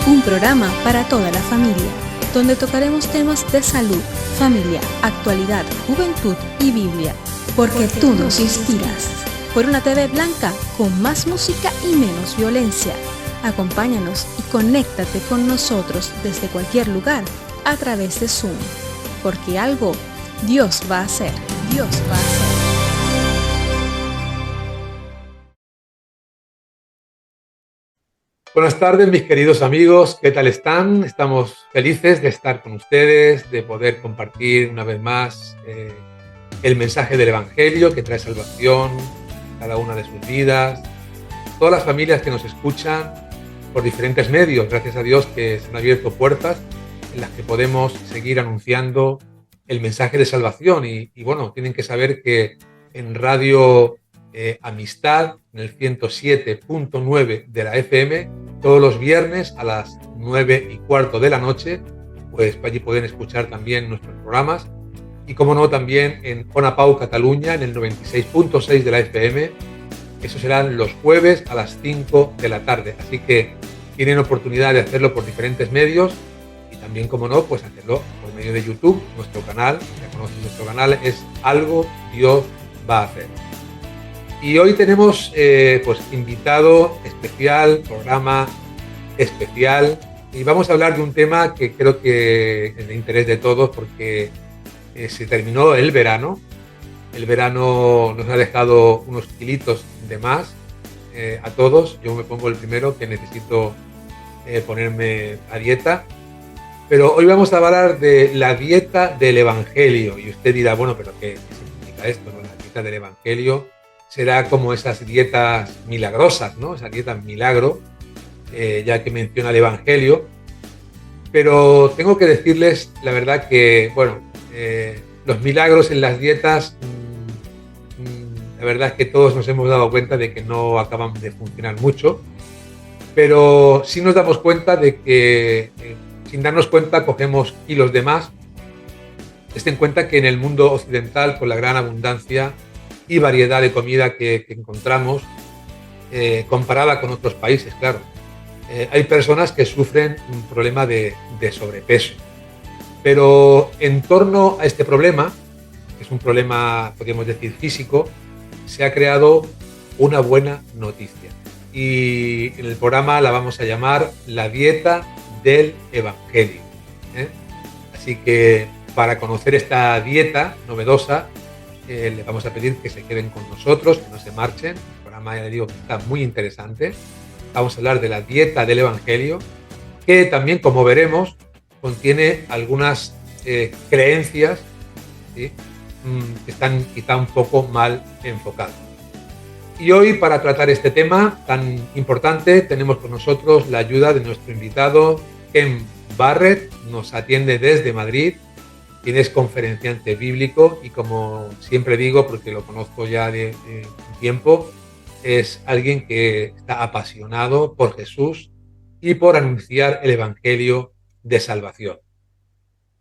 un programa para toda la familia, donde tocaremos temas de salud, familia, actualidad, juventud y Biblia, porque tú nos inspiras. Por una TV blanca con más música y menos violencia. Acompáñanos y conéctate con nosotros desde cualquier lugar a través de Zoom, porque algo Dios va a hacer, Dios va a hacer. Buenas tardes, mis queridos amigos, ¿qué tal están? Estamos felices de estar con ustedes, de poder compartir una vez más el mensaje del Evangelio que trae salvación a cada una de sus vidas. Todas las familias que nos escuchan por diferentes medios, gracias a Dios que se han abierto puertas en las que podemos seguir anunciando el mensaje de salvación. Y bueno, tienen que saber que en Radio Amistad, en el 107.9 de la FM, todos los viernes a las 9:15 de la noche, pues allí pueden escuchar también nuestros programas. Y como no, también en Ona Pau Cataluña, en el 96.6 de la FM. Eso serán los jueves a las 5 de la tarde. Así que tienen oportunidad de hacerlo por diferentes medios y también, como no, pues hacerlo por medio de YouTube, nuestro canal. Ya conocen nuestro canal, es Algo Dios va a hacer. Y hoy tenemos pues invitado especial, programa especial, y vamos a hablar de un tema que creo que es de interés de todos porque se terminó el verano. El verano nos ha dejado unos kilitos de más a todos. Yo me pongo el primero, que necesito ponerme a dieta. Pero hoy vamos a hablar de la dieta del Evangelio. Y usted dirá, bueno, ¿pero qué significa esto, no? La dieta del Evangelio será como esas dietas milagrosas, ¿no? Esa dieta milagro, ya que menciona el Evangelio. Pero tengo que decirles la verdad que, bueno, los milagros en las dietas, la verdad es que todos nos hemos dado cuenta de que no acaban de funcionar mucho, pero sí nos damos cuenta de que sin darnos cuenta cogemos kilos de más. Ten en cuenta que en el mundo occidental, con la gran abundancia y variedad de comida que encontramos, comparada con otros países, claro, hay personas que sufren un problema de sobrepeso. Pero en torno a este problema, que es un problema, podríamos decir, físico, se ha creado una buena noticia. Y en el programa la vamos a llamar la dieta del Evangelio. Así que para conocer esta dieta novedosa, le vamos a pedir que se queden con nosotros, que no se marchen. El programa, ya les digo, que está muy interesante. Vamos a hablar de la dieta del Evangelio, que también, como veremos, contiene algunas creencias, ¿sí?, que están quizá un poco mal enfocadas. Y hoy, para tratar este tema tan importante, tenemos con nosotros la ayuda de nuestro invitado, Ken Barrett. Nos atiende desde Madrid, quien es conferenciante bíblico y, como siempre digo, porque lo conozco ya de un tiempo, es alguien que está apasionado por Jesús y por anunciar el Evangelio de salvación.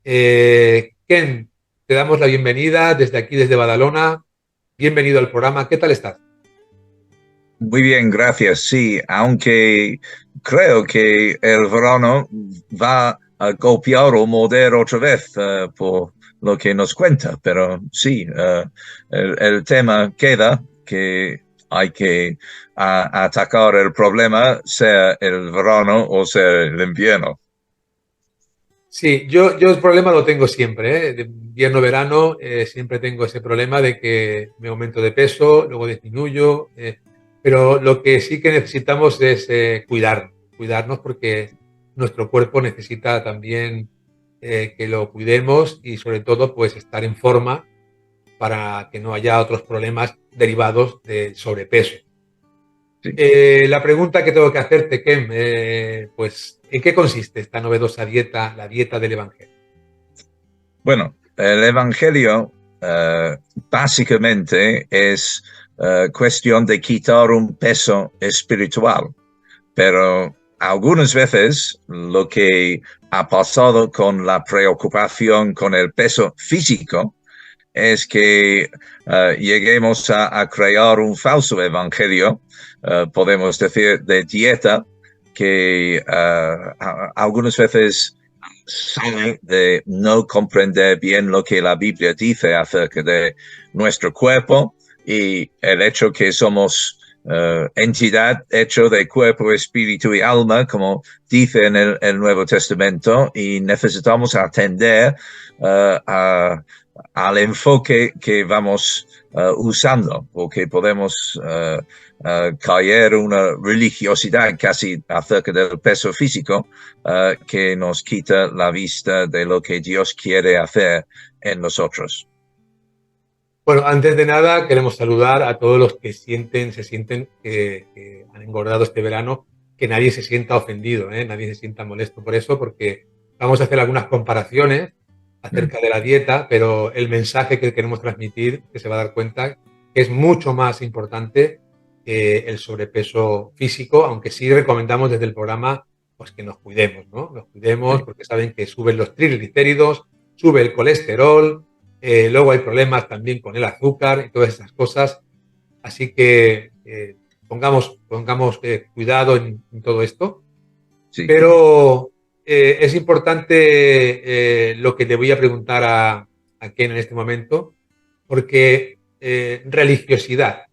Ken, te damos la bienvenida desde aquí, desde Badalona. Bienvenido al programa. ¿Qué tal estás? Muy bien, gracias. Sí, aunque creo que el verano va a golpear o morder otra vez por lo que nos cuenta, pero sí, el tema queda que hay que atacar el problema, sea el verano o sea el invierno. Sí, yo el problema lo tengo siempre, de invierno, verano, siempre tengo ese problema de que me aumento de peso, luego disminuyo, pero lo que sí que necesitamos es cuidarnos porque nuestro cuerpo necesita también que lo cuidemos y, sobre todo, pues estar en forma para que no haya otros problemas derivados del sobrepeso. Sí. La pregunta que tengo que hacerte, Ken, pues, ¿en qué consiste esta novedosa dieta, la dieta del Evangelio? Bueno, el Evangelio básicamente es cuestión de quitar un peso espiritual, pero algunas veces lo que ha pasado con la preocupación con el peso físico es que lleguemos a crear un falso evangelio, podemos decir, de dieta, que algunas veces sale de no comprender bien lo que la Biblia dice acerca de nuestro cuerpo y el hecho que somos entidad hecho de cuerpo, espíritu y alma, como dice en el Nuevo Testamento, y necesitamos atender al enfoque que vamos usando, porque podemos caer una religiosidad casi acerca del peso físico que nos quita la vista de lo que Dios quiere hacer en nosotros. Bueno, antes de nada queremos saludar a todos los que se sienten que han engordado este verano, que nadie se sienta ofendido, nadie se sienta molesto por eso, porque vamos a hacer algunas comparaciones acerca de la dieta, pero el mensaje que queremos transmitir, que se va a dar cuenta, que es mucho más importante que el sobrepeso físico, aunque sí recomendamos desde el programa pues que nos cuidemos, ¿no? Nos cuidemos porque saben que suben los triglicéridos, sube el colesterol, luego hay problemas también con el azúcar y todas esas cosas. Así que pongamos cuidado en todo esto. Sí. Pero es importante lo que le voy a preguntar a Ken en este momento, porque religiosidad,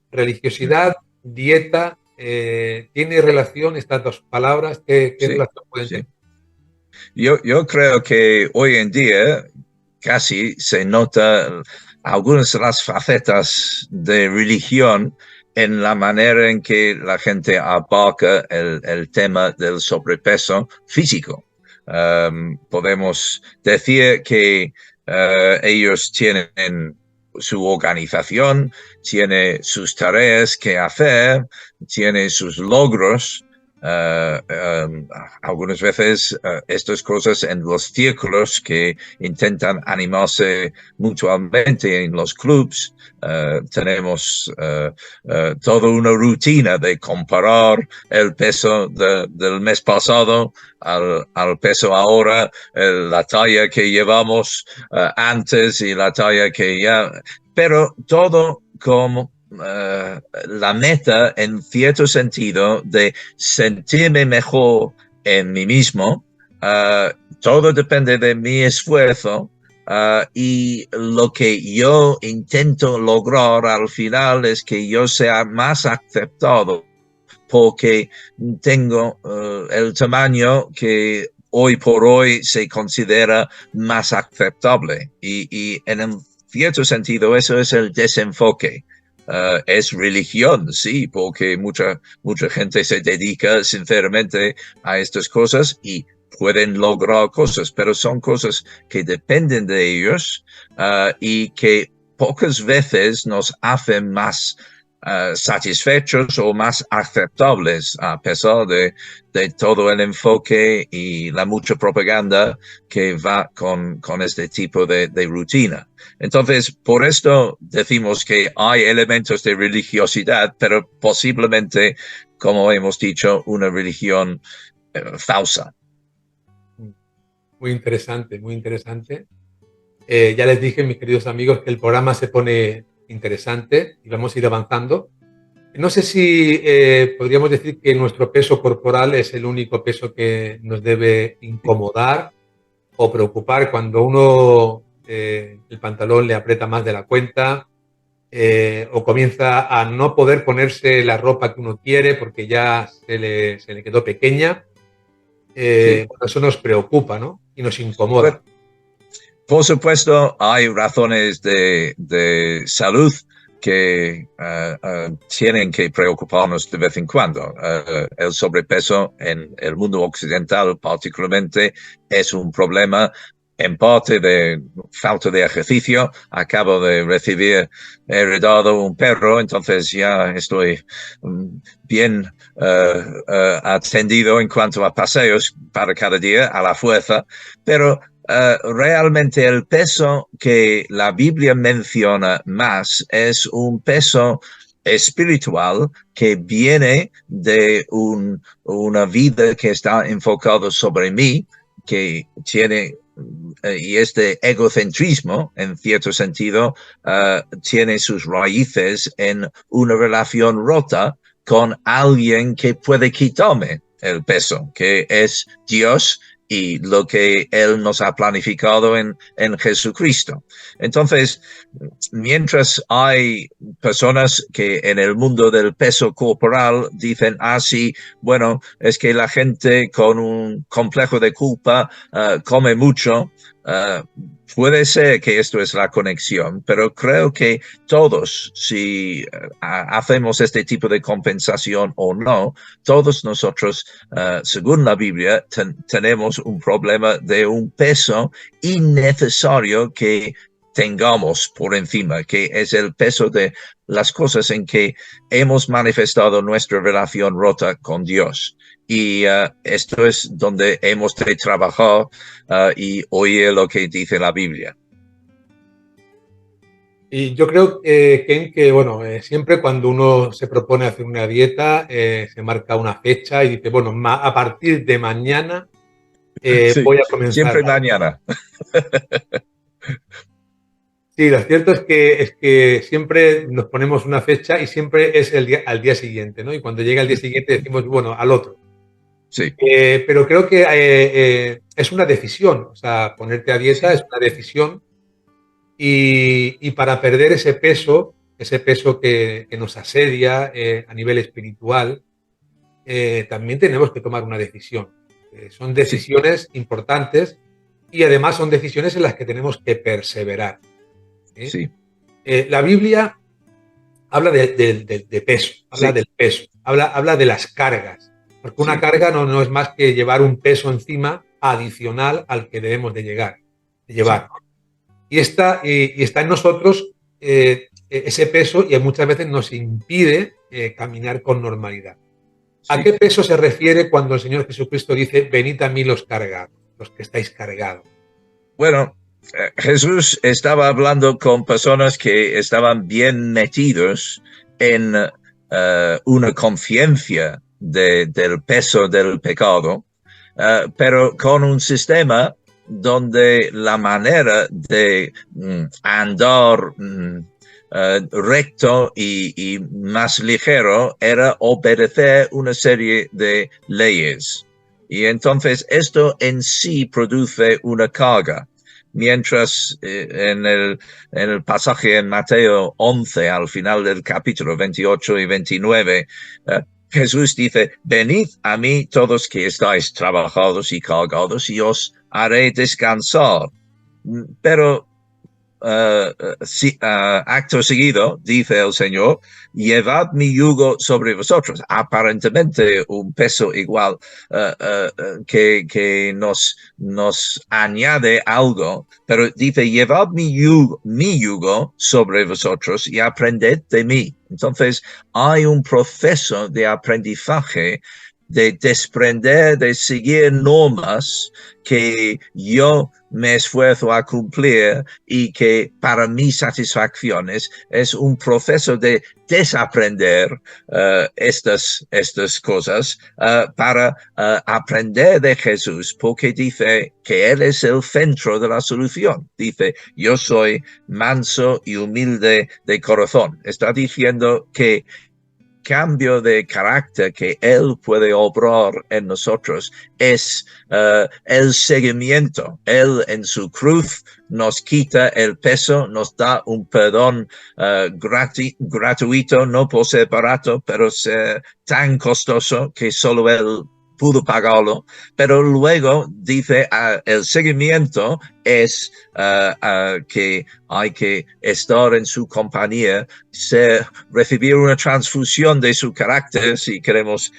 dieta, ¿tiene relación estas dos palabras? ¿Qué relación pueden tener? Yo creo que hoy en día casi se nota algunas de las facetas de religión en la manera en que la gente abarca el tema del sobrepeso físico. Podemos decir que ellos tienen su organización, tiene sus tareas que hacer, tiene sus logros. Algunas veces estas cosas en los círculos que intentan animarse mutuamente en los clubs, tenemos toda una rutina de comparar el peso del mes pasado al peso ahora, la talla que llevamos antes y la talla que ya, pero todo como la meta en cierto sentido de sentirme mejor en mí mismo. Todo depende de mi esfuerzo y lo que yo intento lograr al final es que yo sea más aceptado porque tengo el tamaño que hoy por hoy se considera más aceptable y en cierto sentido eso es el desenfoque. Es religión, sí, porque mucha gente se dedica sinceramente a estas cosas y pueden lograr cosas, pero son cosas que dependen de ellos y que pocas veces nos hacen más satisfechos o más aceptables a pesar de todo el enfoque y la mucha propaganda que va con este tipo de rutina. Entonces, por esto decimos que hay elementos de religiosidad, pero posiblemente, como hemos dicho, una religión falsa. Muy interesante, muy interesante. Ya les dije, mis queridos amigos, que el programa se pone interesante y vamos a ir avanzando. No sé si podríamos decir que nuestro peso corporal es el único peso que nos debe incomodar o preocupar cuando uno el pantalón le aprieta más de la cuenta o comienza a no poder ponerse la ropa que uno quiere porque ya se le quedó pequeña. Sí. Eso nos preocupa, ¿no? Y nos incomoda. Por supuesto, hay razones de salud que tienen que preocuparnos de vez en cuando. El sobrepeso en el mundo occidental particularmente es un problema en parte de falta de ejercicio. Acabo de recibir, he heredado un perro, entonces ya estoy bien atendido en cuanto a paseos para cada día a la fuerza, pero realmente el peso que la Biblia menciona más es un peso espiritual que viene de una vida que está enfocada sobre mí, que tiene y este egocentrismo, en cierto sentido, tiene sus raíces en una relación rota con alguien que puede quitarme el peso, que es Dios y lo que Él nos ha planificado en Jesucristo. Entonces, mientras hay personas que en el mundo del peso corporal dicen, sí, bueno, es que la gente con un complejo de culpa come mucho, puede ser que esto es la conexión, pero creo que todos, si hacemos este tipo de compensación o no, todos nosotros, según la Biblia, tenemos un problema de un peso innecesario que tengamos por encima, que es el peso de las cosas en que hemos manifestado nuestra relación rota con Dios. Y esto es donde hemos de trabajar y oír lo que dice la Biblia. Y yo creo, Ken, que bueno, siempre cuando uno se propone hacer una dieta, se marca una fecha y dice, bueno, a partir de mañana Sí, voy a comenzar. Siempre mañana. Sí, lo cierto es que siempre nos ponemos una fecha y siempre es al día siguiente, ¿no? Y cuando llega el día siguiente decimos, bueno, al otro. Sí. Pero creo que es una decisión, o sea, ponerte a dieta es una decisión y para perder ese peso que nos asedia a nivel espiritual, también tenemos que tomar una decisión. Son decisiones importantes y además son decisiones en las que tenemos que perseverar. Sí. La Biblia habla de peso, habla del peso, habla de las cargas, porque una carga no es más que llevar un peso encima adicional al que debemos de llevar. Y está en nosotros ese peso y muchas veces nos impide caminar con normalidad. ¿A qué peso se refiere cuando el Señor Jesucristo dice, venid a mí los cargados, los que estáis cargados? Bueno, Jesús estaba hablando con personas que estaban bien metidos en una conciencia del peso del pecado, pero con un sistema donde la manera de andar recto y más ligero era obedecer una serie de leyes. Y entonces esto en sí produce una carga. Mientras en el pasaje en Mateo 11, al final del capítulo 28 y 29, Jesús dice, venid a mí todos que estáis trabajados y cargados y os haré descansar. Pero acto seguido, dice el Señor, llevad mi yugo sobre vosotros. Aparentemente un peso igual que nos añade algo, pero dice, llevad mi yugo sobre vosotros y aprended de mí. Entonces hay un proceso de aprendizaje, de desprender, de seguir normas que yo me esfuerzo a cumplir y que para mi satisfacción es un proceso de desaprender estas cosas para aprender de Jesús, porque dice que Él es el centro de la solución. Dice, yo soy manso y humilde de corazón. Está diciendo que cambio de carácter que Él puede obrar en nosotros es el seguimiento. Él en su cruz nos quita el peso, nos da un perdón gratuito, no por ser barato, pero ser tan costoso que solo Él pudo pagarlo, pero luego dice el seguimiento es que hay que estar en su compañía, recibir una transfusión de su carácter, si queremos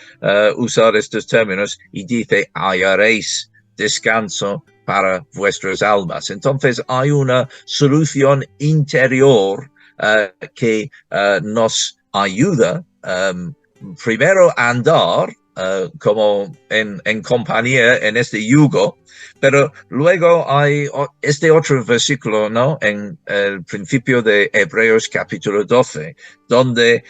usar estos términos, y dice, hallaréis descanso para vuestras almas. Entonces hay una solución interior que nos ayuda primero a andar como en compañía en este yugo, pero luego hay este otro versículo, ¿no? En el principio de Hebreos capítulo 12, donde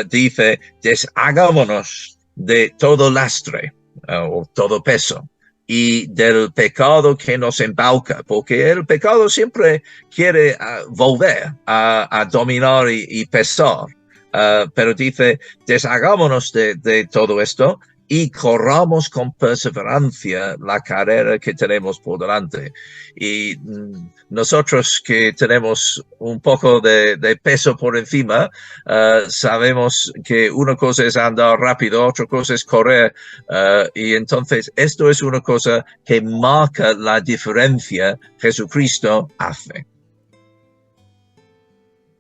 dice, deshagámonos de todo lastre o todo peso y del pecado que nos embauca, porque el pecado siempre quiere volver a dominar y pesar. Pero dice, deshagámonos de todo esto y corramos con perseverancia la carrera que tenemos por delante. Y nosotros que tenemos un poco de peso por encima, sabemos que una cosa es andar rápido, otra cosa es correr, y entonces esto es una cosa que marca la diferencia Jesucristo hace.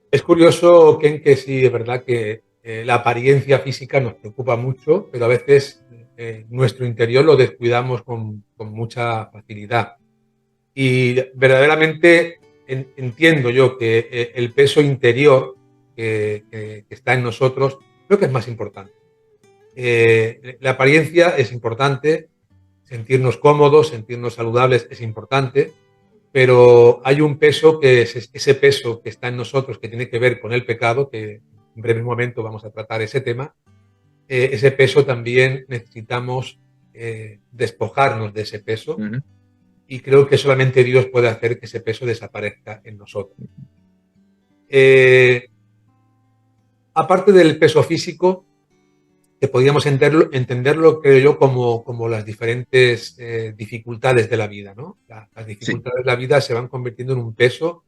Es curioso, Ken, que sí, es verdad que la apariencia física nos preocupa mucho, pero a veces nuestro interior lo descuidamos con mucha facilidad. Y verdaderamente entiendo yo que el peso interior que está en nosotros creo que es más importante. La apariencia es importante, sentirnos cómodos, sentirnos saludables es importante, pero hay un peso que es ese peso que está en nosotros que tiene que ver con el pecado, que en breve momento vamos a tratar ese tema. Ese peso también necesitamos despojarnos de ese peso. Uh-huh. Y creo que solamente Dios puede hacer que ese peso desaparezca en nosotros. Aparte del peso físico, que podríamos entenderlo, creo yo, como las diferentes dificultades de la vida, ¿no? Las dificultades de la vida se van convirtiendo en un peso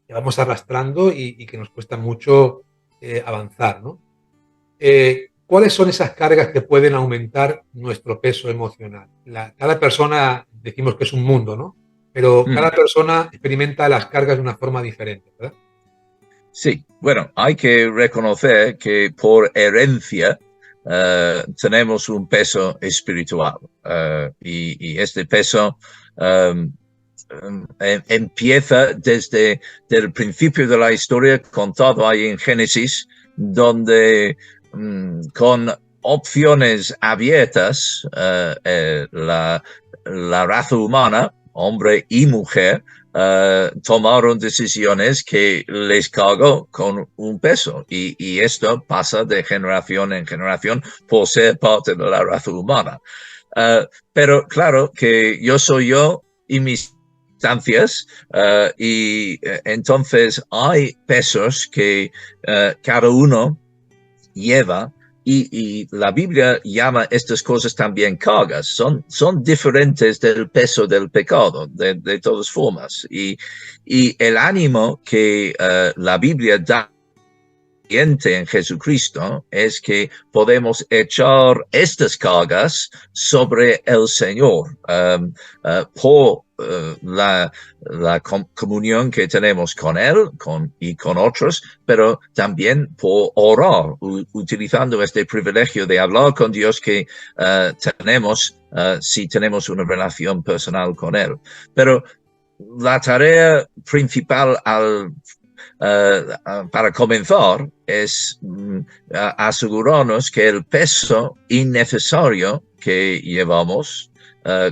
que vamos arrastrando y que nos cuesta mucho avanzar, ¿no? ¿Cuáles son esas cargas que pueden aumentar nuestro peso emocional? Cada persona, decimos que es un mundo, ¿no? Pero cada persona experimenta las cargas de una forma diferente, ¿verdad? Sí, bueno, hay que reconocer que por herencia tenemos un peso espiritual y este peso empieza desde el principio de la historia, contado ahí en Génesis, donde con opciones abiertas la raza humana, hombre y mujer, tomaron decisiones que les cargó con un peso y esto pasa de generación en generación por ser parte de la raza humana. Pero claro que yo soy yo y mis circunstancias y entonces hay pesos que cada uno lleva y la Biblia llama estas cosas también cargas. Son diferentes del peso del pecado, de todas formas. Y el ánimo que la Biblia da en Jesucristo es que podemos echar estas cargas sobre el Señor por la comunión que tenemos con Él y con otros, pero también por orar, utilizando este privilegio de hablar con Dios que tenemos si tenemos una relación personal con Él. Pero la tarea principal para comenzar es asegurarnos que el peso innecesario que llevamos,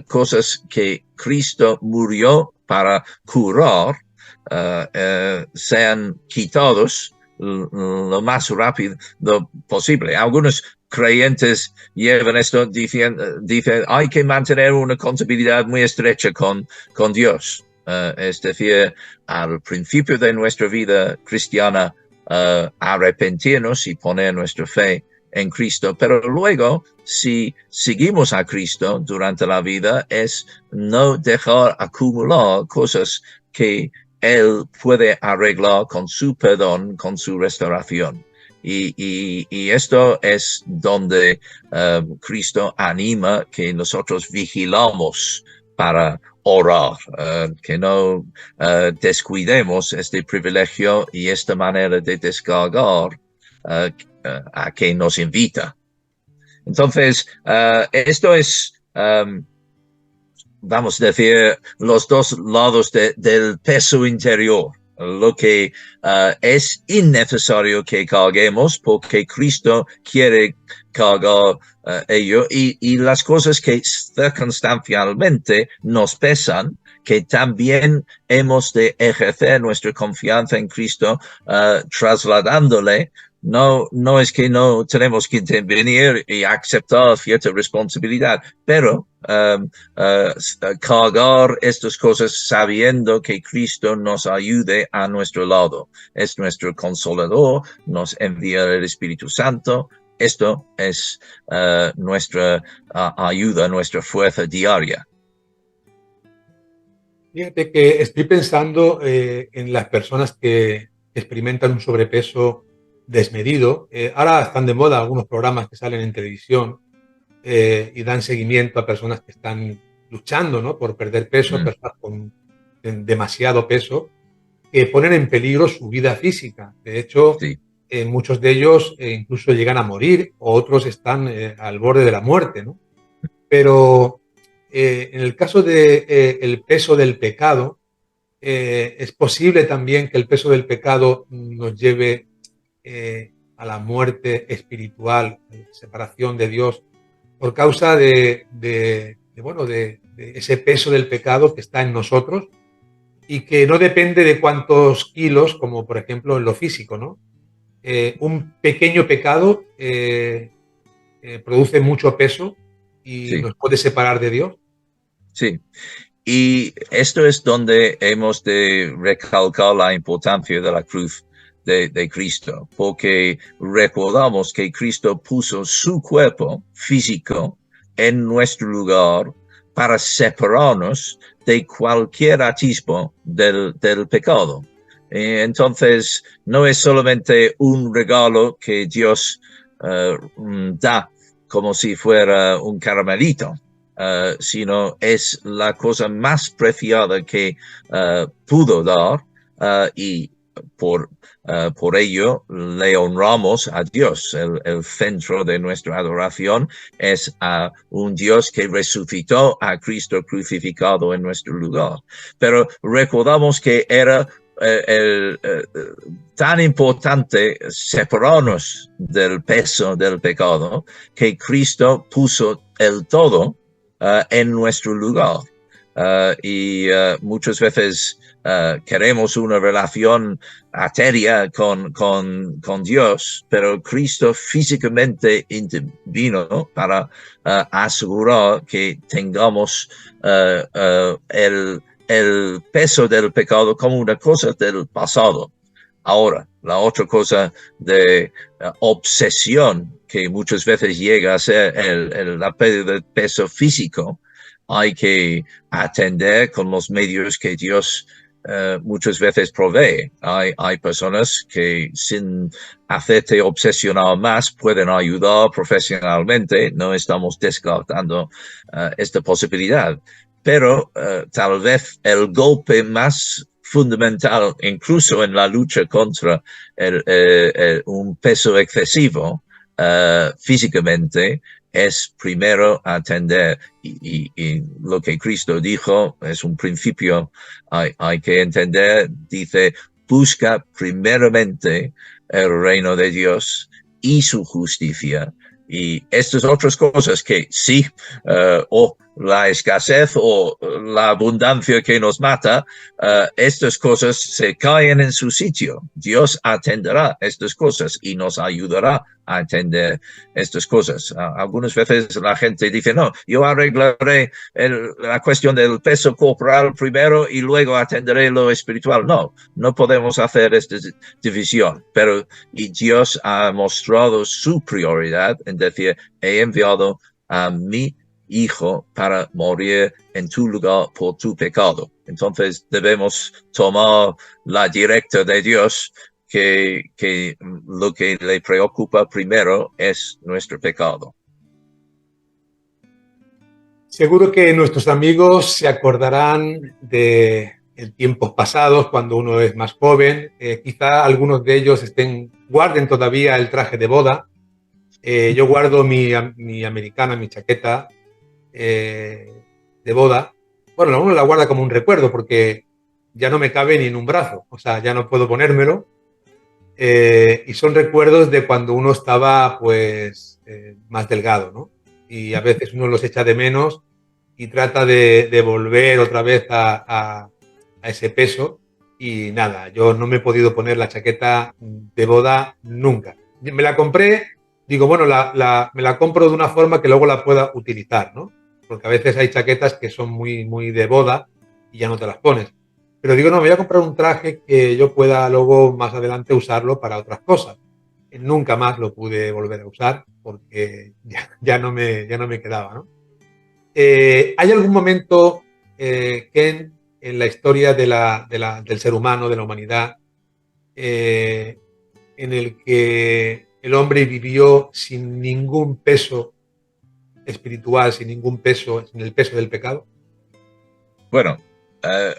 cosas que Cristo murió para curar, sean quitados lo más rápido posible. Algunos creyentes llevan esto, dicen hay que mantener una contabilidad muy estrecha con Dios. Es decir, al principio de nuestra vida cristiana, arrepentirnos y poner nuestra fe en Cristo, pero luego, si seguimos a Cristo durante la vida, es no dejar acumular cosas que Él puede arreglar con su perdón, con su restauración. Y esto es donde Cristo anima que nosotros vigilamos para orar, que no descuidemos este privilegio y esta manera de descargar a que nos invita. Entonces, esto es, vamos a decir, los dos lados del peso interior. Lo que es innecesario que carguemos porque Cristo quiere cargar ello y las cosas que circunstancialmente nos pesan, que también hemos de ejercer nuestra confianza en Cristo trasladándole. No es que no tenemos que intervenir y aceptar cierta responsabilidad, pero cargar estas cosas sabiendo que Cristo nos ayude a nuestro lado. Es nuestro consolador, nos envía el Espíritu Santo, esto es nuestra ayuda, nuestra fuerza diaria. Fíjate que estoy pensando en las personas que experimentan un sobrepeso desmedido. Ahora están de moda algunos programas que salen en televisión y dan seguimiento a personas que están luchando, ¿no?, por perder peso, personas con demasiado peso, que ponen en peligro su vida física. De hecho, Sí. Muchos de ellos incluso llegan a morir, o otros están al borde de la muerte, ¿no? Pero en el caso de el peso del pecado, es posible también que el peso del pecado nos lleve a la muerte espiritual, separación de Dios, por causa de ese peso del pecado que está en nosotros y que no depende de cuántos kilos, como por ejemplo en lo físico, ¿no? Un pequeño pecado produce mucho peso y Sí. nos puede separar de Dios. Sí. Y esto es donde hemos de recalcar la importancia de la cruz de Cristo, porque recordamos que Cristo puso su cuerpo físico en nuestro lugar para separarnos de cualquier atisbo del pecado. Entonces, no es solamente un regalo que Dios da como si fuera un caramelito, sino es la cosa más preciada que pudo dar, y por ello le honramos a Dios. El centro de nuestra adoración es a un Dios que resucitó a Cristo crucificado en nuestro lugar. Pero recordamos que era tan importante separarnos del peso del pecado que Cristo puso el todo en nuestro lugar. Y muchas veces queremos una relación etérea con Dios, pero Cristo físicamente intervino para asegurar que tengamos el peso del pecado como una cosa del pasado. Ahora, la otra cosa de obsesión que muchas veces llega a ser la pérdida de peso físico, hay que atender con los medios que Dios muchas veces provee. Hay personas que sin hacerte obsesionar más pueden ayudar profesionalmente. No estamos descartando esta posibilidad. Pero tal vez el golpe más fundamental, incluso en la lucha contra un peso excesivo físicamente, es primero atender, y lo que Cristo dijo es un principio, hay que entender, dice, busca primeramente el reino de Dios y su justicia. Y estas otras cosas que sí, o la escasez o la abundancia que nos mata, estas cosas se caen en su sitio. Dios atenderá estas cosas y nos ayudará a atender estas cosas. Algunas veces la gente dice, no, yo arreglaré la cuestión del peso corporal primero y luego atenderé lo espiritual. No, no podemos hacer esta división, pero y Dios ha mostrado su prioridad en decir, he enviado a mi Hijo para morir en tu lugar por tu pecado. Entonces debemos tomar la directa de Dios, que lo que le preocupa primero es nuestro pecado. Seguro que nuestros amigos se acordarán de tiempos pasados, cuando uno es más joven. Quizá algunos de ellos guarden todavía el traje de boda. Yo guardo mi americana, mi chaqueta de boda. Bueno, uno la guarda como un recuerdo porque ya no me cabe ni en un brazo, o sea, ya no puedo ponérmelo. Y son recuerdos de cuando uno estaba pues más delgado, ¿no? Y a veces uno los echa de menos y trata de volver otra vez a ese peso. Y nada, yo no me he podido poner la chaqueta de boda nunca. Me la compré, digo, bueno, me la compro de una forma que luego la pueda utilizar, ¿no? Porque a veces hay chaquetas que son muy, muy de boda y ya no te las pones. Pero digo, no, me voy a comprar un traje que yo pueda luego más adelante usarlo para otras cosas. nunca más lo pude volver a usar porque ya no me quedaba, ¿no? ¿Hay algún momento, Ken, en la historia del ser humano, de la humanidad, en el que el hombre vivió sin ningún peso espiritual, sin ningún peso, sin el peso del pecado? Bueno,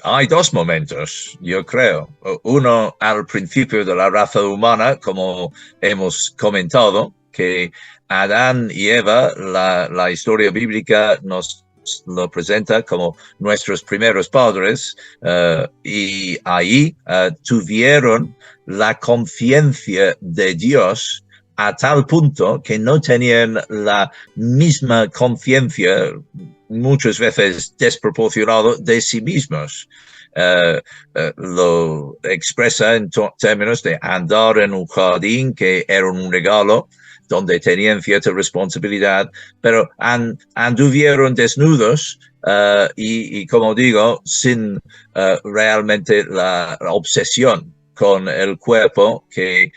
hay dos momentos, yo creo. Uno al principio de la raza humana, como hemos comentado, que Adán y Eva, la historia bíblica nos lo presenta como nuestros primeros padres, y ahí tuvieron la conciencia de Dios a tal punto que no tenían la misma conciencia, muchas veces desproporcionado, de sí mismos. Lo expresa en términos de andar en un jardín que era un regalo, donde tenían cierta responsabilidad, pero anduvieron desnudos y como digo, sin realmente la obsesión con el cuerpo que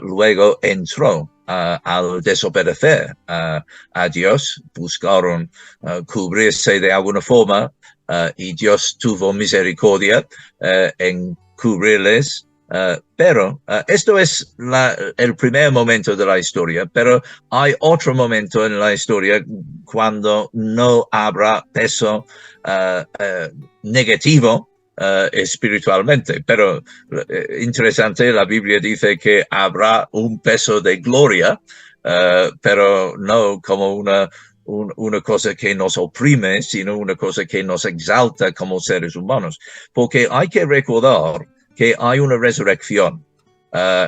luego entró al desobedecer a Dios. Buscaron cubrirse de alguna forma y Dios tuvo misericordia en cubrirles. Pero esto es el primer momento de la historia, pero hay otro momento en la historia cuando no habrá peso negativo espiritualmente. Pero interesante, la Biblia dice que habrá un peso de gloria, pero no como una cosa que nos oprime, sino una cosa que nos exalta como seres humanos. Porque hay que recordar que hay una resurrección.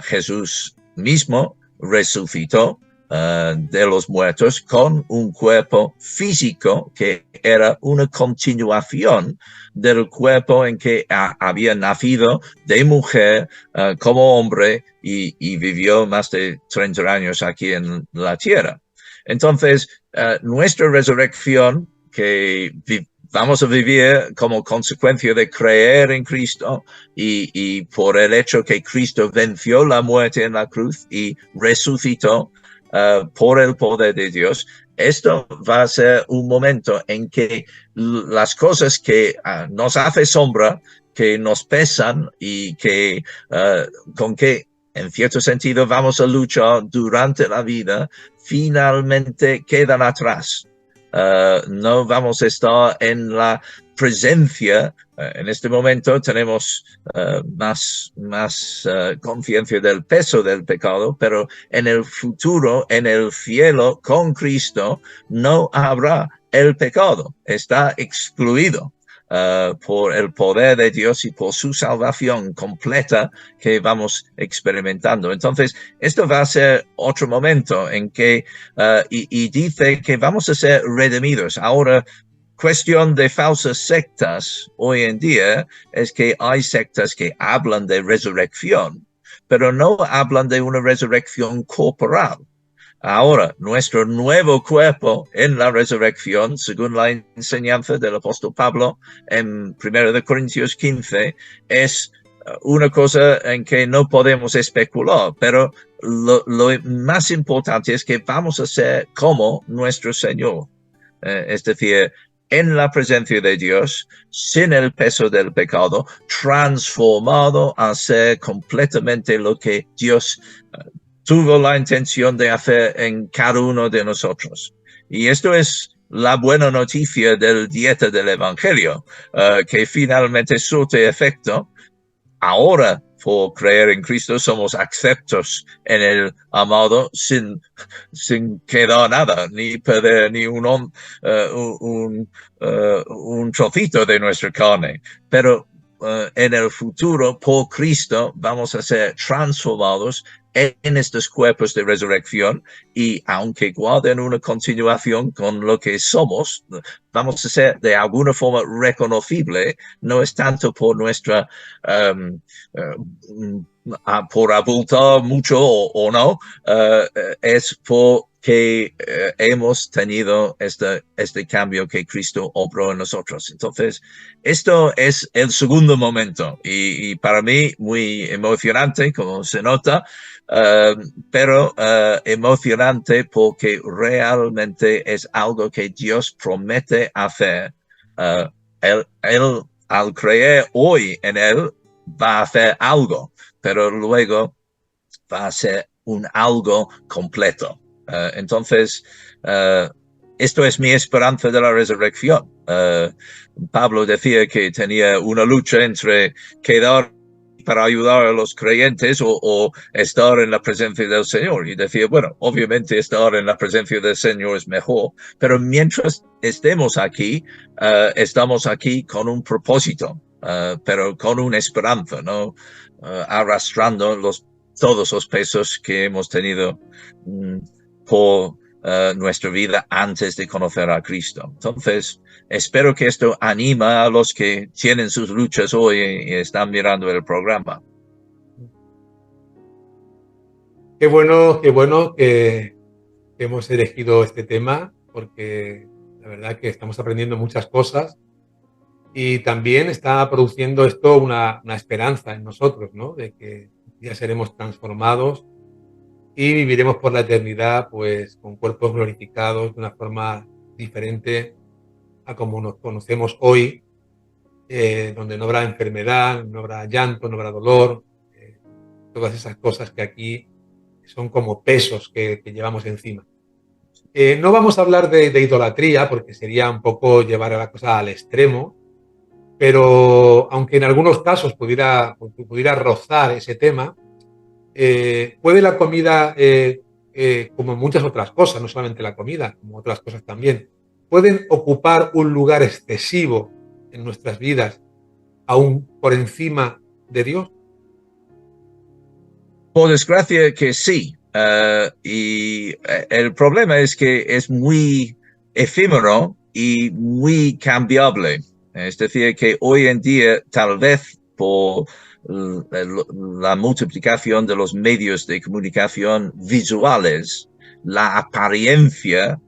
Jesús mismo resucitó de los muertos con un cuerpo físico que era una continuación del cuerpo en que había nacido de mujer como hombre y vivió más de 30 años aquí en la tierra. Entonces, nuestra resurrección, que vamos a vivir como consecuencia de creer en Cristo y por el hecho que Cristo venció la muerte en la cruz y resucitó por el poder de Dios, esto va a ser un momento en que las cosas que nos hacen sombra, que nos pesan y que con que en cierto sentido vamos a luchar durante la vida, finalmente quedan atrás. No vamos a estar en la presencia. En este momento tenemos más conciencia del peso del pecado, pero en el futuro, en el cielo, con Cristo, no habrá el pecado. Está excluido por el poder de Dios y por su salvación completa que vamos experimentando. Entonces, esto va a ser otro momento en que, y dice que vamos a ser redimidos. Ahora, cuestión de falsas sectas hoy en día es que hay sectas que hablan de resurrección, pero no hablan de una resurrección corporal. Ahora, nuestro nuevo cuerpo en la resurrección, según la enseñanza del apóstol Pablo en 1 Corintios 15, es una cosa en que no podemos especular, pero lo más importante es que vamos a ser como nuestro Señor. Es decir, en la presencia de Dios, sin el peso del pecado, transformado a ser completamente lo que Dios tuvo la intención de hacer en cada uno de nosotros. Y esto es la buena noticia del dieta del Evangelio, que finalmente surte efecto. Ahora, por creer en Cristo, somos aceptos en el amado sin quedar nada, ni perder ni un trocito de nuestra carne. Pero en el futuro, por Cristo, vamos a ser transformados en estos cuerpos de resurrección, y aunque guarden una continuación con lo que somos, vamos a ser de alguna forma reconocible. No es tanto por nuestra por abultar mucho o no, es porque hemos tenido este cambio que Cristo obró en nosotros. Entonces, esto es el segundo momento y para mí muy emocionante, como se nota. pero emocionante porque realmente es algo que Dios promete hacer. Él, al creer hoy en Él, va a hacer algo, pero luego va a ser un algo completo. Entonces, esto es mi esperanza de la resurrección. Pablo decía que tenía una lucha entre quedar para ayudar a los creyentes o estar en la presencia del Señor. Y decía, bueno, obviamente estar en la presencia del Señor es mejor, pero mientras estemos aquí, estamos aquí con un propósito, pero con una esperanza, ¿no? Arrastrando todos los pesos que hemos tenido por nuestra vida antes de conocer a Cristo. Entonces, espero que esto anima a los que tienen sus luchas hoy y están mirando el programa. Qué bueno que hemos elegido este tema, porque la verdad que estamos aprendiendo muchas cosas y también está produciendo esto una esperanza en nosotros, ¿no? De que ya seremos transformados y viviremos por la eternidad, pues con cuerpos glorificados de una forma diferente a como nos conocemos hoy, donde no habrá enfermedad, no habrá llanto, no habrá dolor, todas esas cosas que aquí son como pesos que llevamos encima. No vamos a hablar de idolatría porque sería un poco llevar a la cosa al extremo, pero aunque en algunos casos pudiera rozar ese tema, puede la comida, como muchas otras cosas, no solamente la comida, como otras cosas también, pueden ocupar un lugar excesivo en nuestras vidas, aún por encima de Dios. Por desgracia que sí. Y el problema es que es muy efímero y muy cambiable. Es decir, que hoy en día, tal vez por la multiplicación de los medios de comunicación visuales, la apariencia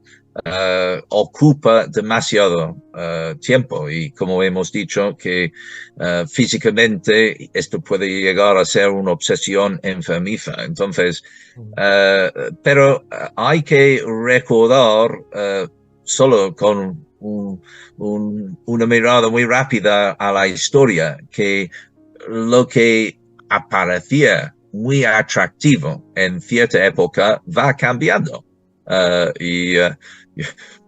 ocupa demasiado tiempo y como hemos dicho que físicamente esto puede llegar a ser una obsesión enfermiza. Entonces, pero hay que recordar solo con una mirada muy rápida a la historia que lo que aparecía muy atractivo en cierta época va cambiando.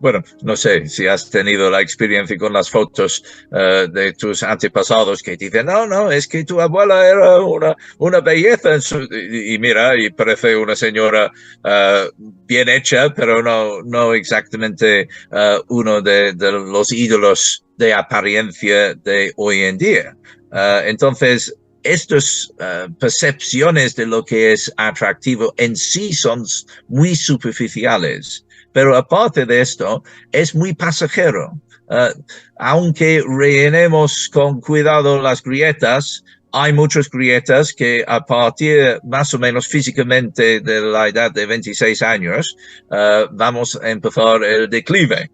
Bueno, no sé si has tenido la experiencia con las fotos de tus antepasados que dicen, no, es que tu abuela era una belleza y mira, y parece una señora bien hecha, pero no exactamente uno de los ídolos de apariencia de hoy en día. Entonces, estas percepciones de lo que es atractivo en sí son muy superficiales. Pero aparte de esto, es muy pasajero. Aunque rellenemos con cuidado las grietas, hay muchas grietas que a partir más o menos físicamente de la edad de 26 años vamos a empezar el declive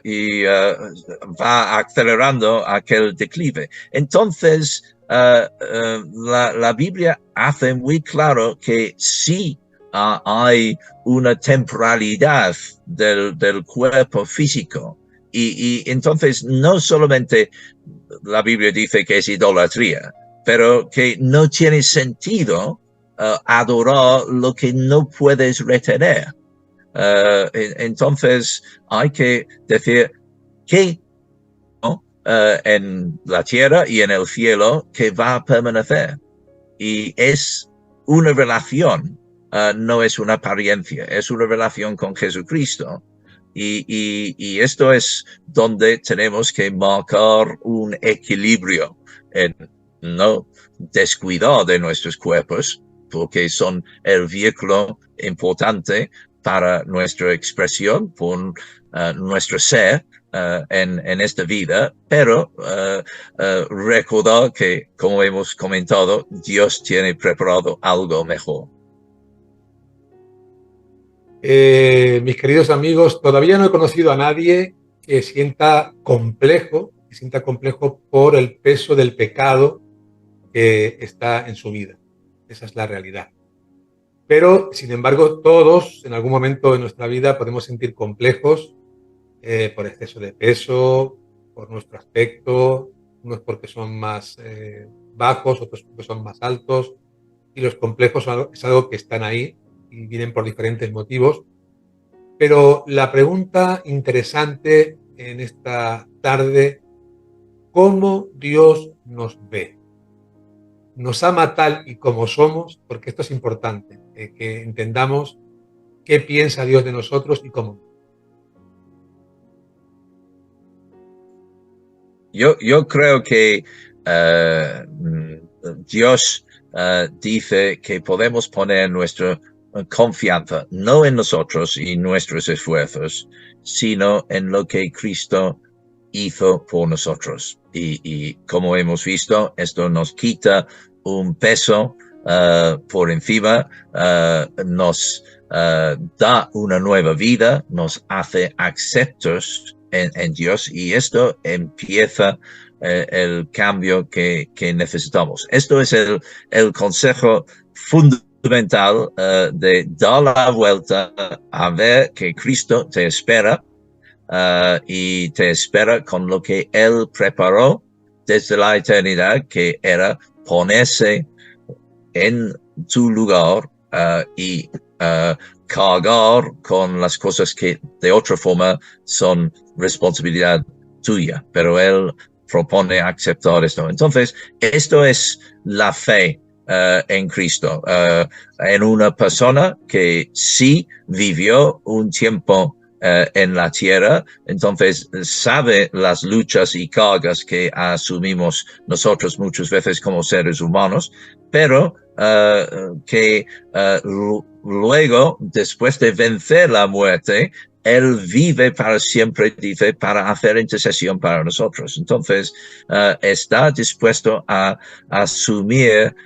y va acelerando aquel declive. Entonces, la Biblia hace muy claro que sí hay una temporalidad del cuerpo físico y entonces no solamente la Biblia dice que es idolatría, pero que no tiene sentido adorar lo que no puedes retener. Entonces hay que decir que en la tierra y en el cielo que va a permanecer y es una relación. No es una apariencia, es una relación con Jesucristo. Y esto es donde tenemos que marcar un equilibrio en no descuidar de nuestros cuerpos, porque son el vehículo importante para nuestra expresión, por nuestro ser en esta vida, pero recordar que, como hemos comentado, Dios tiene preparado algo mejor. Mis queridos amigos, todavía no he conocido a nadie que sienta complejo por el peso del pecado que está en su vida. Esa es la realidad. Pero, sin embargo, todos en algún momento de nuestra vida podemos sentir complejos por exceso de peso, por nuestro aspecto, unos porque son más bajos, otros porque son más altos, y los complejos es algo que están ahí y vienen por diferentes motivos. Pero la pregunta interesante en esta tarde, ¿cómo Dios nos ve? ¿Nos ama tal y como somos? Porque esto es importante, que entendamos qué piensa Dios de nosotros y cómo. Yo creo que Dios dice que podemos poner nuestra confianza no en nosotros y nuestros esfuerzos, sino en lo que Cristo hizo por nosotros. Y como hemos visto, esto nos quita un peso por encima, nos da una nueva vida, nos hace aceptos en Dios, y esto empieza el cambio que necesitamos. Esto es el consejo fundamental de dar la vuelta a ver que Cristo te espera y te espera con lo que Él preparó desde la eternidad, que era ponerse en tu lugar y cargar con las cosas que de otra forma son responsabilidad tuya, pero Él propone aceptar esto. Entonces, esto es la fe en Cristo, en una persona que sí vivió un tiempo en la tierra, entonces sabe las luchas y cargas que asumimos nosotros muchas veces como seres humanos, pero que luego, después de vencer la muerte, Él vive para siempre, dice, para hacer intercesión para nosotros. Entonces, está dispuesto a asumir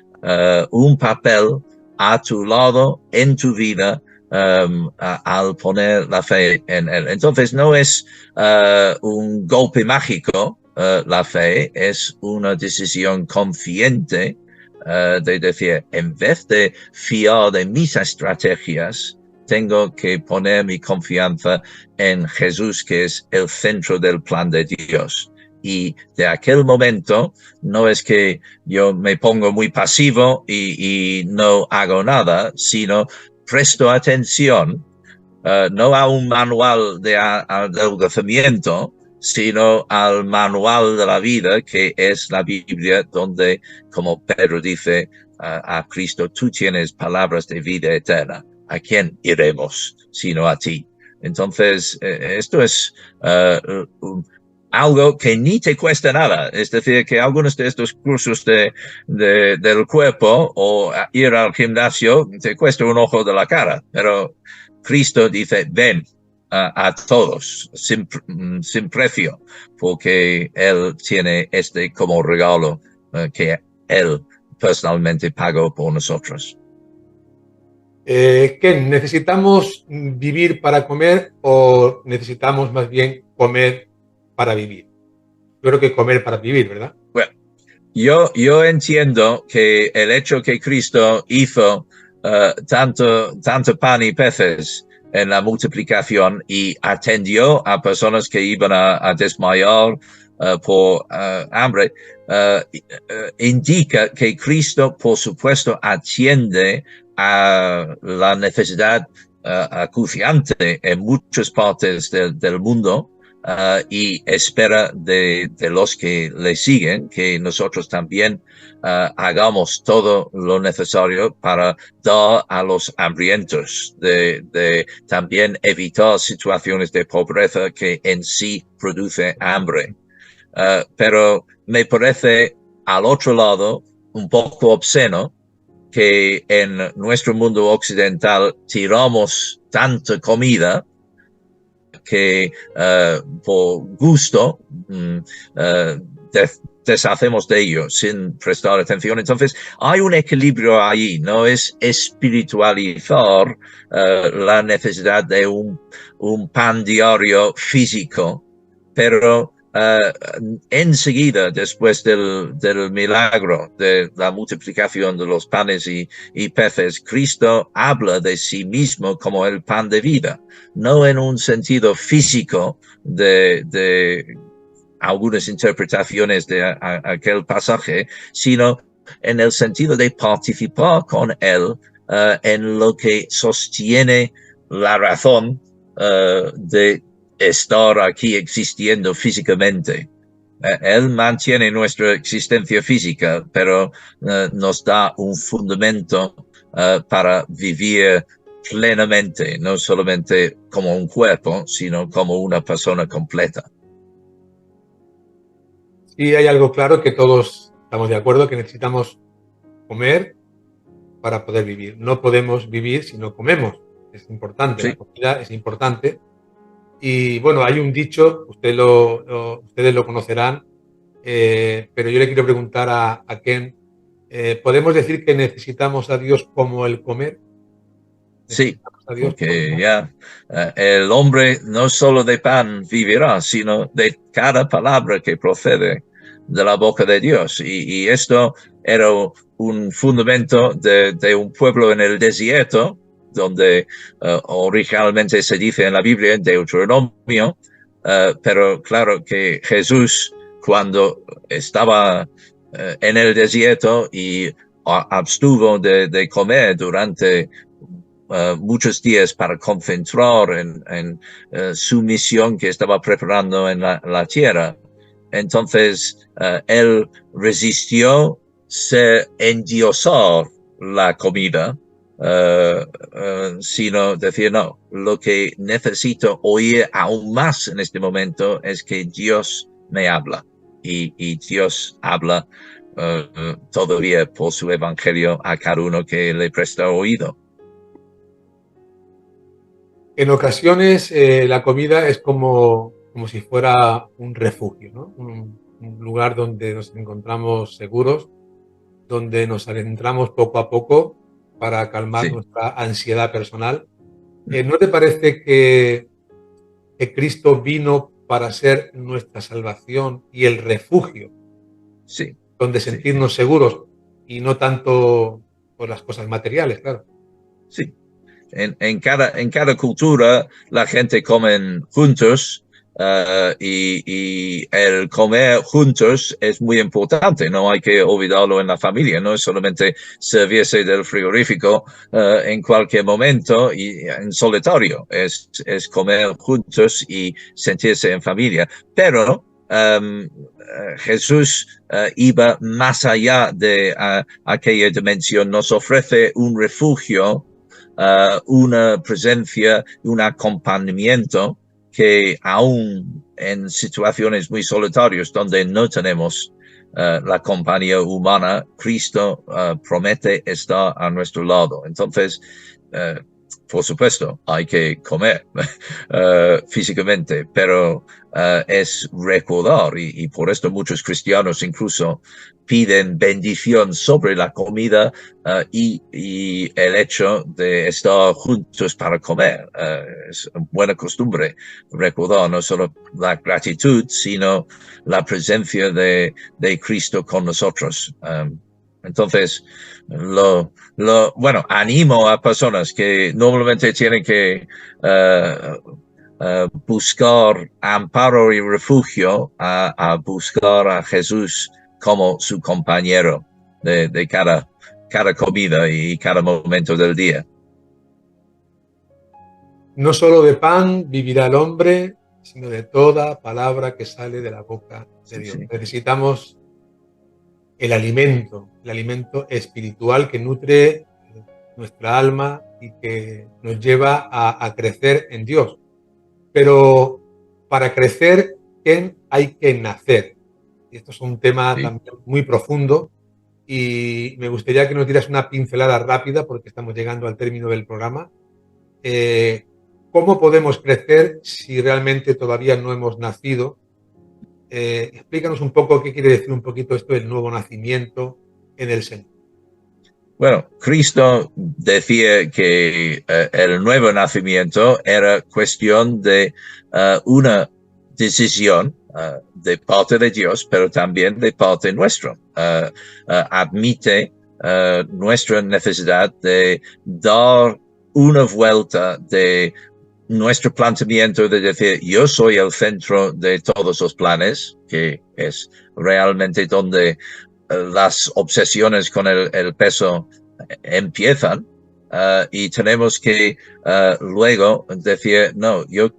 un papel a tu lado en tu vida, al poner la fe en Él. Entonces no es un golpe mágico, la fe es una decisión consciente de decir, en vez de fiar de mis estrategias, tengo que poner mi confianza en Jesús, que es el centro del plan de Dios. Y de aquel momento no es que yo me pongo muy pasivo y no hago nada, sino presto atención, no a un manual de adelgazamiento, sino al manual de la vida, que es la Biblia, donde, como Pedro dice a Cristo, tú tienes palabras de vida eterna. ¿A quién iremos sino a ti? Entonces, esto es algo que ni te cuesta nada. Es decir, que algunos de estos cursos del cuerpo o ir al gimnasio te cuesta un ojo de la cara, pero Cristo dice, ven a todos sin precio, porque Él tiene este como regalo que Él personalmente pagó por nosotros. ¿Qué necesitamos vivir para comer o necesitamos más bien comer para vivir? Yo creo que comer para vivir, ¿verdad? Bueno, yo entiendo que el hecho que Cristo hizo tanto pan y peces en la multiplicación y atendió a personas que iban a desmayar por hambre, indica que Cristo, por supuesto, atiende a la necesidad acuciante en muchas partes del mundo, y espera de los que le siguen que nosotros también hagamos todo lo necesario para dar a los hambrientos, de también evitar situaciones de pobreza que en sí produce hambre. Pero me parece al otro lado un poco obsceno que en nuestro mundo occidental tiramos tanta comida que por gusto deshacemos de ello sin prestar atención. Entonces hay un equilibrio ahí, no es espiritualizar la necesidad de un pan diario físico, pero eh, enseguida, después del milagro de la multiplicación de los panes y peces, Cristo habla de sí mismo como el pan de vida, no en un sentido físico de algunas interpretaciones de aquel pasaje, sino en el sentido de participar con él en lo que sostiene la razón de estar aquí existiendo físicamente. Él mantiene nuestra existencia física, pero nos da un fundamento para vivir plenamente, no solamente como un cuerpo, sino como una persona completa. Sí, hay algo claro que todos estamos de acuerdo, que necesitamos comer para poder vivir. No podemos vivir si no comemos. Es importante, Sí. la comida es importante. Y bueno, hay un dicho, ustedes lo conocerán, pero yo le quiero preguntar a Ken, ¿podemos decir que necesitamos a Dios como el comer? Sí, ¿Necesitamos a Dios porque ya el hombre no solo de pan vivirá, sino de cada palabra que procede de la boca de Dios. Y esto era un fundamento de un pueblo en el desierto, donde originalmente se dice en la Biblia, en Deuteronomio, pero claro que Jesús, cuando estaba en el desierto y abstuvo de comer durante muchos días para concentrar en su misión que estaba preparando en la tierra. Entonces, él resistió ser endiosar la comida, sino decir, no, lo que necesito oír aún más en este momento es que Dios me habla. Y Dios habla todavía por su evangelio a cada uno que le presta oído. En ocasiones la comida es como si fuera un refugio, ¿no? Un lugar donde nos encontramos seguros, donde nos adentramos poco a poco para calmar Sí. nuestra ansiedad personal. ¿No te parece que Cristo vino para ser nuestra salvación y el refugio Sí, donde sí, sentirnos seguros y no tanto por las cosas materiales, claro? sí. En cada cultura la gente come juntos y el comer juntos es muy importante, no hay que olvidarlo en la familia, no es solamente servirse del frigorífico en cualquier momento y en solitario, es comer juntos y sentirse en familia. Pero Jesús iba más allá de aquella dimensión, nos ofrece un refugio, una presencia, un acompañamiento que aún en situaciones muy solitarias donde no tenemos la compañía humana, Cristo promete estar a nuestro lado. Entonces, por supuesto, hay que comer físicamente, pero es recordar y por esto muchos cristianos incluso piden bendición sobre la comida y el hecho de estar juntos para comer. Es una buena costumbre recordar no solo la gratitud, sino la presencia de Cristo con nosotros. Entonces, bueno, animo a personas que normalmente tienen que buscar amparo y refugio a buscar a Jesús como su compañero de cada comida y cada momento del día. No solo de pan vivirá el hombre, sino de toda palabra que sale de la boca de Dios. Sí. Necesitamos el alimento espiritual que nutre nuestra alma y que nos lleva a crecer en Dios. Pero para crecer, ¿qué hay que nacer? Y esto es un tema también muy profundo y me gustaría que nos dieras una pincelada rápida porque estamos llegando al término del programa. ¿Cómo podemos crecer si realmente todavía no hemos nacido? Explícanos un poco qué quiere decir un poquito esto del nuevo nacimiento en el Señor. Bueno, Cristo decía que el nuevo nacimiento era cuestión de una decisión de parte de Dios, pero también de parte nuestra. Admite nuestra necesidad de dar una vuelta de nuestro planteamiento de decir yo soy el centro de todos los planes, que es realmente donde las obsesiones con el peso empiezan, y tenemos que luego decir no, yo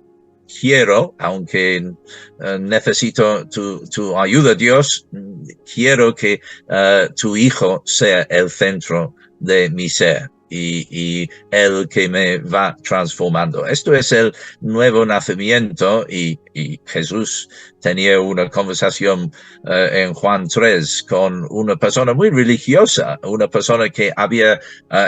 quiero, aunque necesito tu ayuda, Dios, quiero que tu hijo sea el centro de mi ser y el que me va transformando. Esto es el nuevo nacimiento y Jesús tenía una conversación en Juan 3 con una persona muy religiosa, una persona que había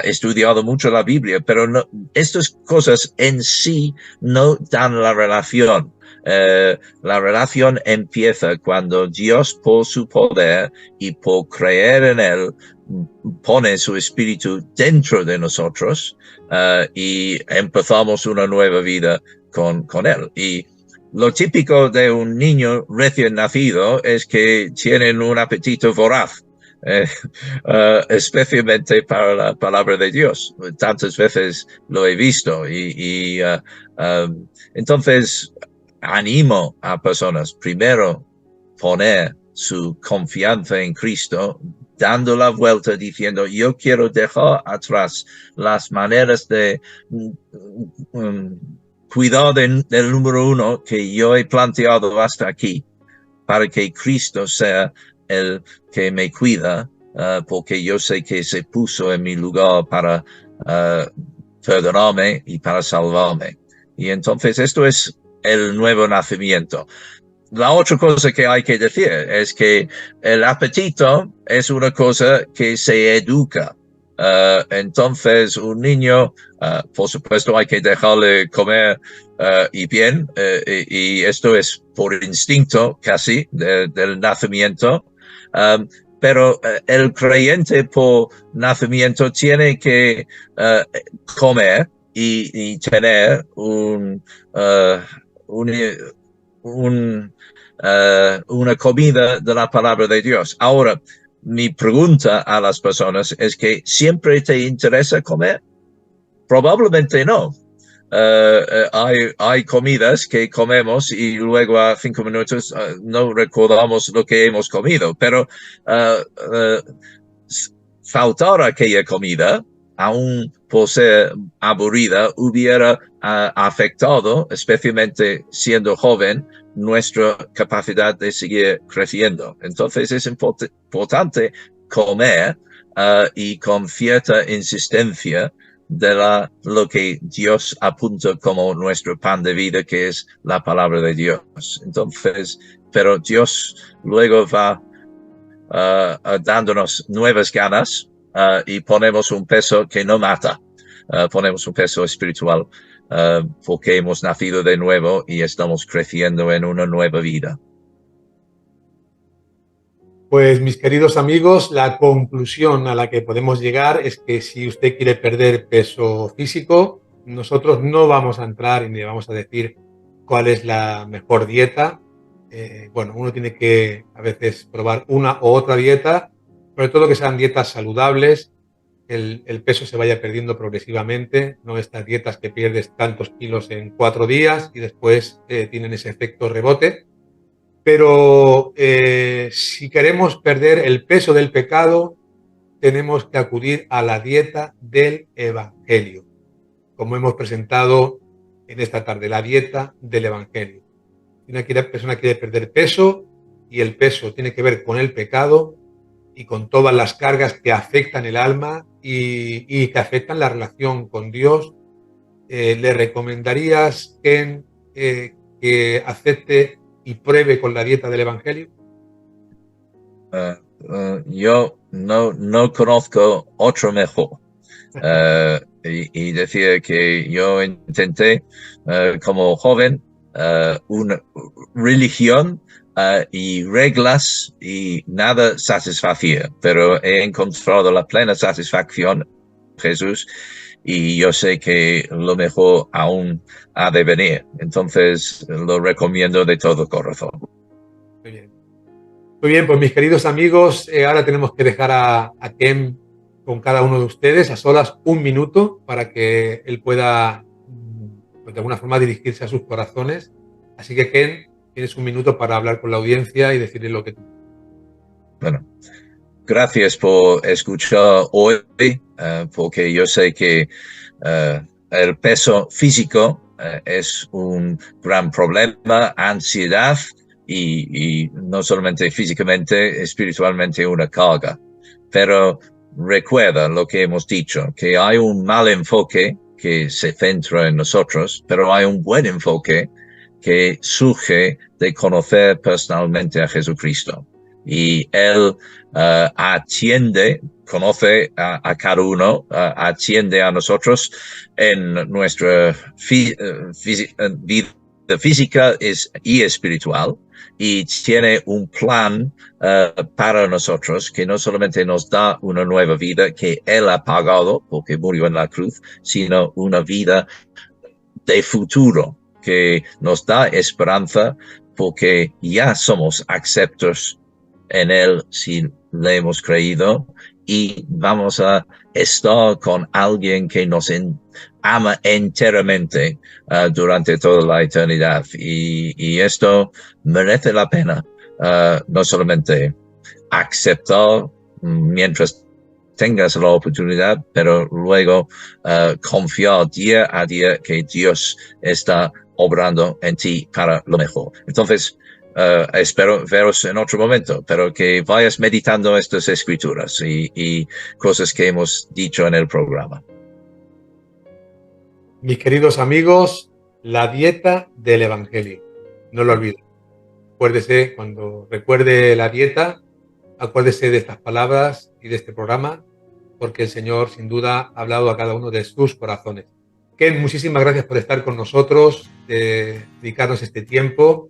estudiado mucho la Biblia, pero no, estas cosas en sí no dan la relación. La relación empieza cuando Dios, por su poder y por creer en Él, pone su espíritu dentro de nosotros y empezamos una nueva vida con Él. Y lo típico de un niño recién nacido es que tienen un apetito voraz. Especialmente para la palabra de Dios. Tantas veces lo he visto y entonces animo a personas primero poner su confianza en Cristo, dando la vuelta diciendo yo quiero dejar atrás las maneras de cuidar del número uno que yo he planteado hasta aquí, para que Cristo sea el que me cuida, porque yo sé que se puso en mi lugar para perdonarme y para salvarme. Y entonces esto es el nuevo nacimiento. La otra cosa que hay que decir es que el apetito es una cosa que se educa. Entonces un niño, por supuesto hay que dejarle comer y bien, y esto es por instinto casi del nacimiento, pero el creyente por nacimiento tiene que comer y tener una comida de la palabra de Dios. Ahora, mi pregunta a las personas es que ¿siempre te interesa comer? Probablemente no. Hay comidas que comemos y luego a 5 minutos no recordamos lo que hemos comido, pero faltar aquella comida, aún por ser aburrida, hubiera afectado, especialmente siendo joven, nuestra capacidad de seguir creciendo. Entonces es importante comer y con cierta insistencia de lo que Dios apunta como nuestro pan de vida, que es la palabra de Dios. Entonces, pero Dios luego va dándonos nuevas ganas y ponemos un peso que no mata. Ponemos un peso espiritual porque hemos nacido de nuevo y estamos creciendo en una nueva vida. Pues mis queridos amigos, la conclusión a la que podemos llegar es que si usted quiere perder peso físico, nosotros no vamos a entrar y ni vamos a decir cuál es la mejor dieta. Bueno, uno tiene que a veces probar una u otra dieta, sobre todo que sean dietas saludables, el peso se vaya perdiendo progresivamente, no estas dietas que pierdes tantos kilos en 4 días y después tienen ese efecto rebote. Pero si queremos perder el peso del pecado, tenemos que acudir a la dieta del Evangelio, como hemos presentado en esta tarde, la dieta del Evangelio. Si una persona quiere perder peso y el peso tiene que ver con el pecado y con todas las cargas que afectan el alma y que afectan la relación con Dios, ¿le recomendarías que acepte y pruebe con la dieta del Evangelio? Yo no conozco otro mejor. Y decir que yo intenté como joven una religión y reglas y nada satisfacía, pero he encontrado la plena satisfacción en Jesús y yo sé que lo mejor aún ha de venir. Entonces lo recomiendo de todo corazón. Muy bien, pues mis queridos amigos, ahora tenemos que dejar a Ken con cada uno de ustedes a solas un minuto para que él pueda, pues, de alguna forma dirigirse a sus corazones. Así que Ken, tienes un minuto para hablar con la audiencia y decirle lo que tú. Bueno, gracias por escuchar hoy, porque yo sé que el peso físico es un gran problema, ansiedad y no solamente físicamente, espiritualmente una carga. Pero recuerda lo que hemos dicho, que hay un mal enfoque que se centra en nosotros, pero hay un buen enfoque que surge de conocer personalmente a Jesucristo. Y Él atiende, conoce a cada uno, atiende a nosotros en nuestra vida física y espiritual, y tiene un plan para nosotros que no solamente nos da una nueva vida que Él ha pagado porque murió en la cruz, sino una vida de futuro que nos da esperanza porque ya somos aceptos en Él si le hemos creído, y vamos a estar con alguien que nos ama enteramente durante toda la eternidad, y esto merece la pena no solamente aceptar mientras tengas la oportunidad, pero luego confiar día a día que Dios está obrando en ti para lo mejor. Entonces, espero veros en otro momento, pero que vayas meditando estas escrituras y cosas que hemos dicho en el programa. Mis queridos amigos, la dieta del Evangelio. No lo olviden. Acuérdese, cuando recuerde la dieta, acuérdese de estas palabras y de este programa, porque el Señor sin duda ha hablado a cada uno de sus corazones. Ken, muchísimas gracias por estar con nosotros, dedicarnos este tiempo,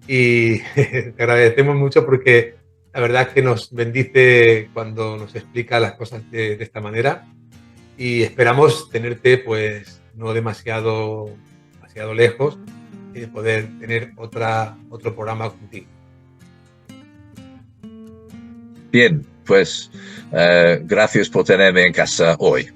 y te agradecemos mucho porque la verdad es que nos bendice cuando nos explica las cosas de esta manera, y esperamos tenerte pues no demasiado lejos y de poder tener otro programa contigo. Bien, pues gracias por tenerme en casa hoy.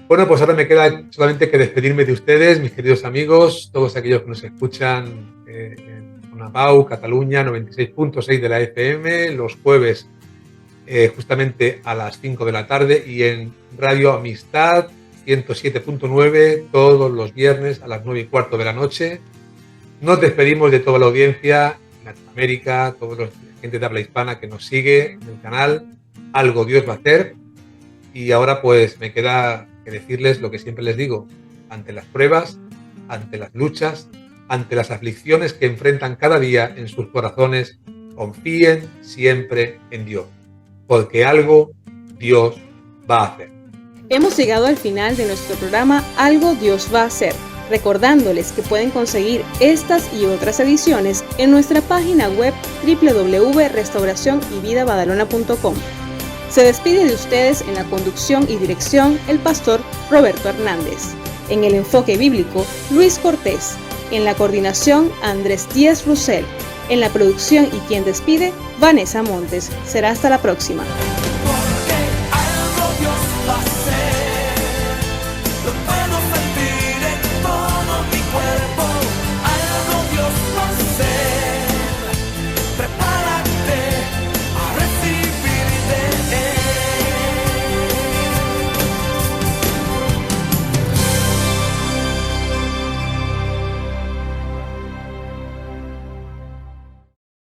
Bueno, pues ahora me queda solamente que despedirme de ustedes, mis queridos amigos, todos aquellos que nos escuchan en Onapau, Cataluña, 96.6 de la FM, los jueves justamente a las 5 de la tarde, y en Radio Amistad 107.9 todos los viernes a las 9:15 de la noche. Nos despedimos de toda la audiencia en Latinoamérica, toda la gente de habla hispana que nos sigue en el canal Algo Dios va a hacer. Y ahora pues me queda que decirles lo que siempre les digo: ante las pruebas, ante las luchas, ante las aflicciones que enfrentan cada día en sus corazones, confíen siempre en Dios, porque algo Dios va a hacer. Hemos llegado al final de nuestro programa Algo Dios va a hacer, recordándoles que pueden conseguir estas y otras ediciones en nuestra página web www.restauracionyvidabadalona.com. Se despide de ustedes en la conducción y dirección el pastor Roberto Hernández. En el enfoque bíblico, Luis Cortés. En la coordinación, Andrés Díaz Russell. En la producción y quien despide, Vanessa Montes. Será hasta la próxima.